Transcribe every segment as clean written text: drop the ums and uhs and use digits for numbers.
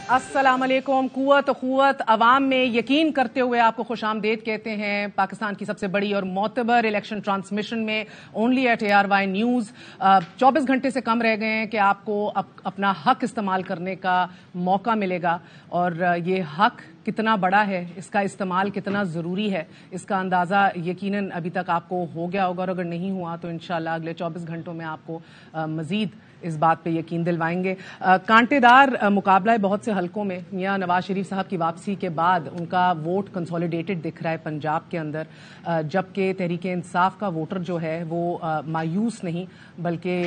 अस्सलाम वालेकुम। कुव्वत अवाम में यकीन करते हुए आपको खुश आमदेद कहते हैं पाकिस्तान की सबसे बड़ी और मोतबर इलेक्शन ट्रांसमिशन में ओनली एट ARY न्यूज़। 24 घंटे से कम रह गए हैं कि आपको अपना हक इस्तेमाल करने का मौका मिलेगा, और ये हक कितना बड़ा है, इसका इस्तेमाल कितना ज़रूरी है, इसका अंदाज़ा यकीनन अभी तक आपको हो गया होगा, और अगर नहीं हुआ तो इंशाल्लाह अगले 24 घंटों में आपको मज़ीद इस बात पे यकीन दिलवाएंगे। कांटेदार मुकाबला है बहुत से हलकों में। मियां नवाज शरीफ साहब की वापसी के बाद उनका वोट कंसोलिडेटेड दिख रहा है पंजाब के अंदर, जबकि तहरीके इंसाफ का वोटर जो है वो मायूस नहीं बल्कि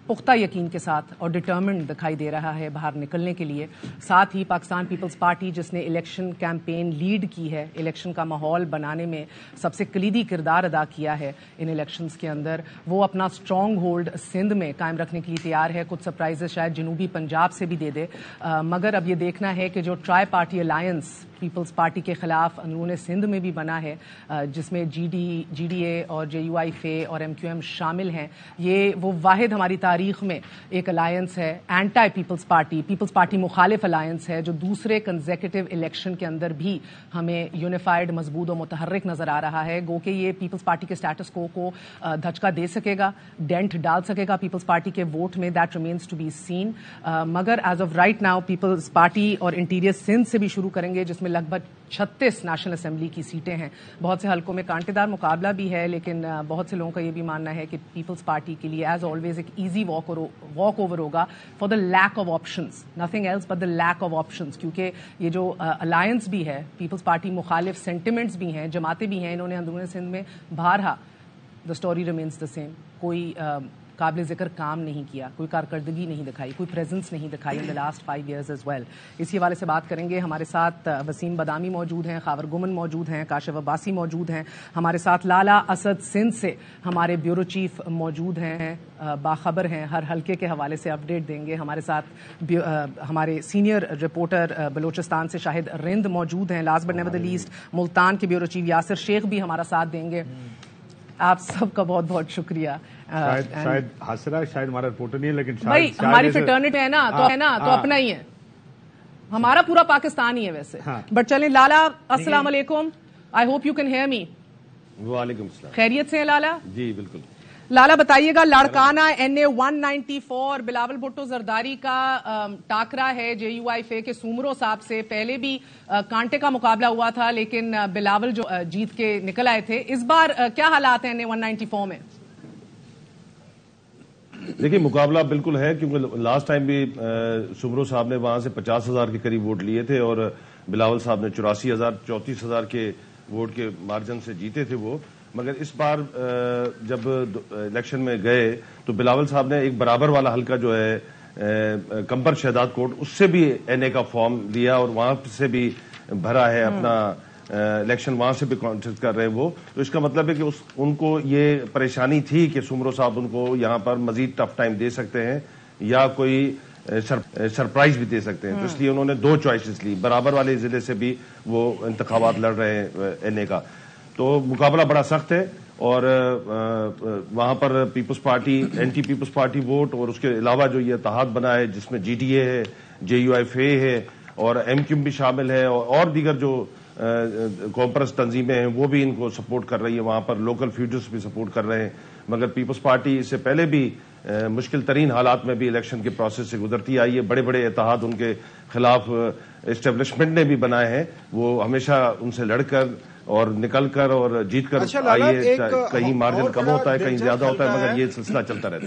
पुख्ता यकीन के साथ और डिटर्मिन्ड दिखाई दे रहा है बाहर निकलने के लिए। साथ ही पाकिस्तान पीपल्स पार्टी जिसने इलेक्शन कैंपेन लीड की है, इलेक्शन का माहौल बनाने में सबसे कलीदी किरदार अदा किया है इन इलेक्शंस के अंदर, वो अपना स्ट्रॉन्ग होल्ड सिंध में कायम रखने के लिए तैयार है। कुछ सरप्राइजेस शायद जनूबी पंजाब से भी दे दे, मगर अब ये देखना है कि जो tri party alliance Peoples party के खिलाफ अंदरूनी सिंध में भी बना है, जिसमें GDA और JUI और MQM शामिल हैं, ये वो वाहिद हमारी तारीख में एक अलायंस है, एंटी पीपल्स पार्टी मुखालिफ अलायंस है, जो दूसरे कंसेक्यूटिव इलेक्शन के अंदर भी हमें यूनिफाइड, मजबूत और मुतहर्रिक नजर आ रहा है। गो कि ये पीपल्स पार्टी के स्टेटस को धचका दे सकेगा, डेंट डाल सकेगा पीपल्स पार्टी के वोट में, that remains to be seen. मगर as of right now people's party और इंटीरियर सिंध से भी शुरू करेंगे, जिसमें लगभग 36 नेशनल असेंबली की सीटें हैं। बहुत से हलकों में कांटेदार मुकाबला भी है, लेकिन बहुत से लोगों का ये भी मानना है कि पीपल्स पार्टी के लिए एज ऑलवेज एक ईजी वॉक ओवर होगा for the lack of options, nothing else but the lack of options. क्योंकि ये जो अलायंस भी है, पीपल्स पार्टी मुखालिफ सेंटिमेंट्स भी हैं, जमातें भी हैं, इन्होंने अंदरूनी सिंध में बारहा the story remains the same, कोई काबिल जिक्र काम नहीं किया, कोई कारकर्दगी नहीं दिखाई, कोई प्रेजेंस नहीं दिखाई in the last 5 years as well. इसी हवाले से बात करेंगे। हमारे साथ वसीम बदामी मौजूद हैं, खावर गुमन मौजूद हैं, काशिफ अब्बासी मौजूद हैं, हमारे साथ लाला असद सिंध से हमारे ब्यूरो चीफ मौजूद हैं, बाखबर हैं, हर हल्के के हवाले से अपडेट देंगे। हमारे साथ हमारे सीनियर रिपोर्टर बलोचिस्तान से शाहिद रिंद मौजूद हैं। Last but never the least Multan के ब्यूरो चीफ यासिर शेख भी हमारा साथ देंगे। आप सबका बहुत बहुत शुक्रिया। शायद हासिरा शायद हमारा रिपोर्टर नहीं है, लेकिन भाई हमारी फ्रेटर्निटी है ना, तो अपना ही है, हमारा पूरा पाकिस्तान ही है वैसे। बट चलें, लाला अस्सलाम वालेकुम, I hope you can hear me. वालेकुम सलाम। खैरियत से हैं लाला? जी बिल्कुल। लाला बताइएगा, लाड़काना NA 194 बिलावल भुट्टो जरदारी का टाकरा है JUI के सूमरो साहब से। पहले भी कांटे का मुकाबला हुआ था, लेकिन बिलावल जो जीत के निकल आए थे। इस बार क्या हालात हैं NA 194 में? देखिए, मुकाबला बिल्कुल है, क्योंकि लास्ट टाइम भी सुमरो साहब ने वहां से 50,000 के करीब वोट लिए थे, और बिलावल साहब ने 34,000 के वोट के मार्जिन से जीते थे वो। मगर इस बार जब इलेक्शन में गए तो बिलावल साहब ने एक बराबर वाला हल्का जो है कंबर शहदाद कोट, उससे भी NA का फॉर्म लिया और वहां से भी भरा है अपना इलेक्शन, वहां से भी कॉन्टेस्ट कर रहे हैं वो। तो इसका मतलब है कि उनको ये परेशानी थी कि सुमरो साहब उनको यहाँ पर मजीद टफ टाइम दे सकते हैं या कोई सरप्राइज भी दे सकते हैं। तो इसलिए उन्होंने 2 चॉइसेस ली, बराबर वाले जिले से भी वो इंतखाबात लड़ रहे हैं NA का। तो मुकाबला बड़ा सख्त है, और वहां पर Peoples Party, anti Peoples Party vote, और उसके अलावा जो ये इत्तेहाद बना है जिसमें GDA है, JUI है और MQM भी शामिल है, और दीगर जो कॉम्प्रेस तंजीमें हैं वो भी इनको सपोर्ट कर रही है। वहां पर लोकल फ्यूचर्स भी सपोर्ट कर रहे हैं। मगर पीपल्स पार्टी इससे पहले भी मुश्किल तरीन हालात में भी इलेक्शन के प्रोसेस से गुजरती आई है। बड़े बड़े इत्तेहाद उनके खिलाफ एस्टेब्लिशमेंट ने भी बनाए हैं, वो हमेशा उनसे लड़कर और निकल कर और जीत कर आई है। कहीं मार्जिन कम होता है, कहीं ज्यादा होता है, मगर ये सिलसिला चलता रहता है।